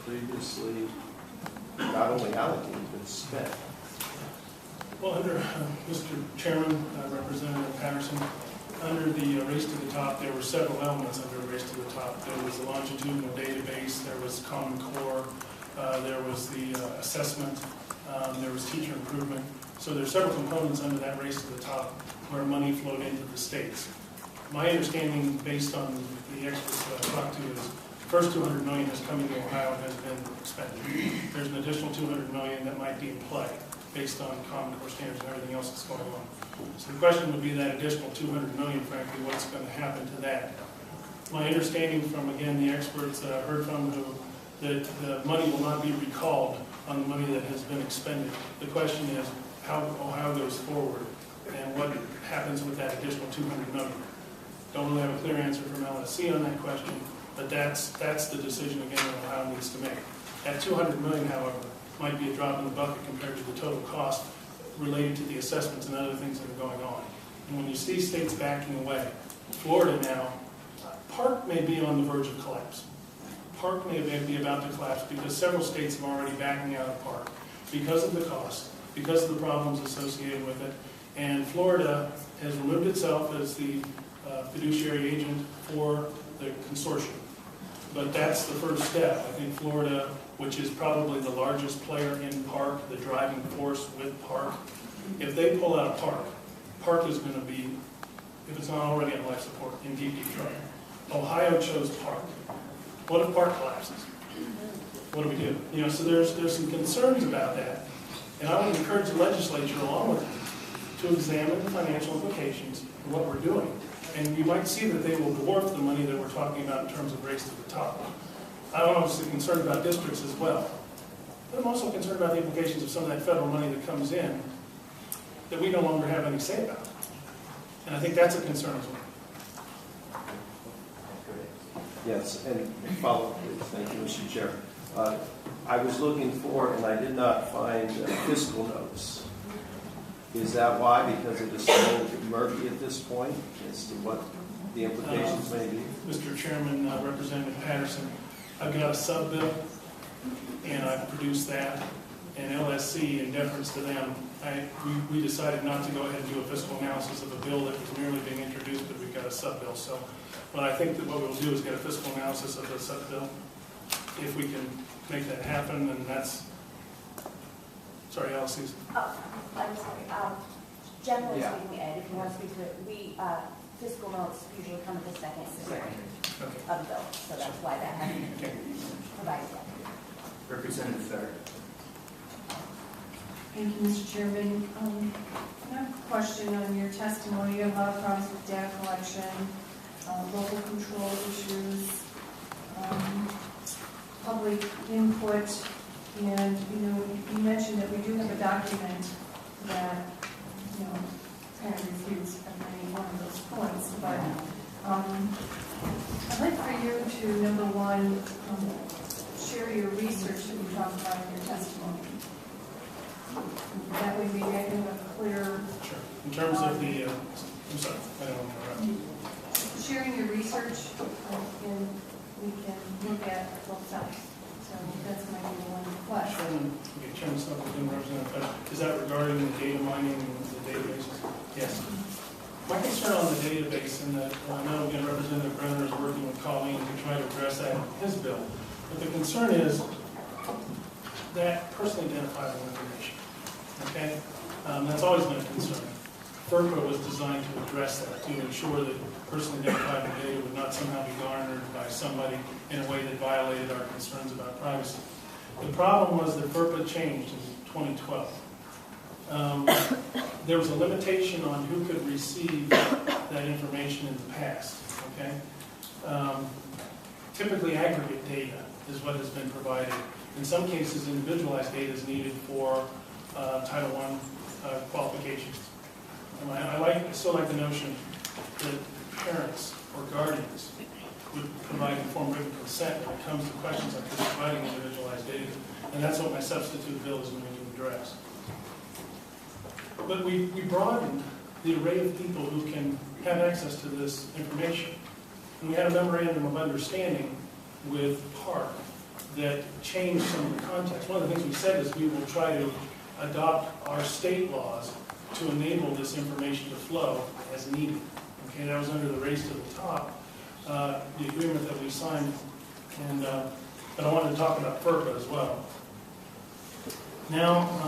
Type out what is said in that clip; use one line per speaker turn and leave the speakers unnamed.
previously not only allocated, but spent?
Well, under Mr. Chairman, Representative Patterson, under the Race to the Top, there were several elements under Race to the Top. There was the longitudinal database, there was Common Core, there was the assessment, there was teacher improvement. So there are several components under that Race to the Top where money flowed into the states. My understanding, based on the experts that I've talked to, is the first $200 million has come into Ohio and has been expended. There's an additional $200 million that might be in play based on Common Core standards and everything else that's going on. So the question would be that additional $200 million, frankly, what's going to happen to that? My understanding from, again, the experts that I've heard from, that the money will not be recalled on the money that has been expended. The question is how Ohio goes forward and what happens with that additional $200 million. Don't really have a clear answer from LSC on that question, but that's the decision, again, that Ohio needs to make. That $200 million, however, might be a drop in the bucket compared to the total cost related to the assessments and other things that are going on. And when you see states backing away, Florida now, Park may be on the verge of collapse. Park may be about to collapse because several states are already backing out of Park because of the cost, because of the problems associated with it. And Florida has removed itself as the fiduciary agent for the consortium. But that's the first step. I think Florida, which is probably the largest player in Park, the driving force with Park, if they pull out of Park is going to be, if it's not already on life support, in deep, deep trouble. Ohio chose Park. What if Park collapses? What do we do? You know, so there's some concerns about that. And I would encourage the legislature, along with them, to examine the financial implications of what we're doing. And you might see that they will dwarf the money that we're talking about in terms of Race to the Top. I'm obviously concerned about districts as well. But I'm also concerned about the implications of some of that federal money that comes in that we no longer have any say about. And I think that's a concern as well.
Yes, and follow-up, please. Thank you, Mr. Chair. I was looking for, and I did not find fiscal notes. Is that why? Because it is so murky at this point as to what the implications may be?
Mr. Chairman, Representative Patterson, I've got a sub-bill, and I've produced that. And LSC, in deference to them, we decided not to go ahead and do a fiscal analysis of a bill that was merely being introduced, but we've got a sub-bill. So, but I think that what we'll do is get a fiscal analysis of the sub-bill. If we can make that happen, then that's... Sorry, LSC.
Oh, I'm sorry. Generally speaking, Ed, if you want to speak to it, fiscal notes usually come at the second hearing of the bill, so that's why that hasn't been provided yet.
Representative Ferrer.
Thank you, Mr. Chairman. I have a question on your testimony. You have a lot of problems with data collection, local control issues, public input, and you mentioned that we do have a document that kind of refutes every one of those points. But I'd like for you to, number one, share your research that you talked about in your testimony. That would be getting a clear...
Sure. In terms of the... I'm sorry, I don't want to interrupt.
Sharing your research, and we can look at both sides. So that's my number one request.
Chairman Snuffle, Representative, is that regarding the data mining and the databases? Yes. My concern on the database, and that I know, again, Representative Brenner is working with Colleen to try to address that in his bill. But the concern is that personally identifiable information. Okay? That's always been a concern. FERPA was designed to address that, to ensure that personally identifiable data would not somehow be garnered by somebody in a way that violated our concerns about privacy. The problem was that FERPA changed in 2012. There was a limitation on who could receive that information in the past. Okay? Typically, aggregate data is what has been provided. In some cases, individualized data is needed for Title I qualifications. And I still like the notion that parents or guardians would provide informed written consent when it comes to questions like this, providing individualized data. And that's what my substitute bill is going to address. But we broadened the array of people who can have access to this information. And we had a memorandum of understanding with Park that changed some of the context. One of the things we said is we will try to adopt our state laws to enable this information to flow as needed. Okay, that was under the Race to the Top, the agreement that we signed, and but I wanted to talk about FERPA as well. Now.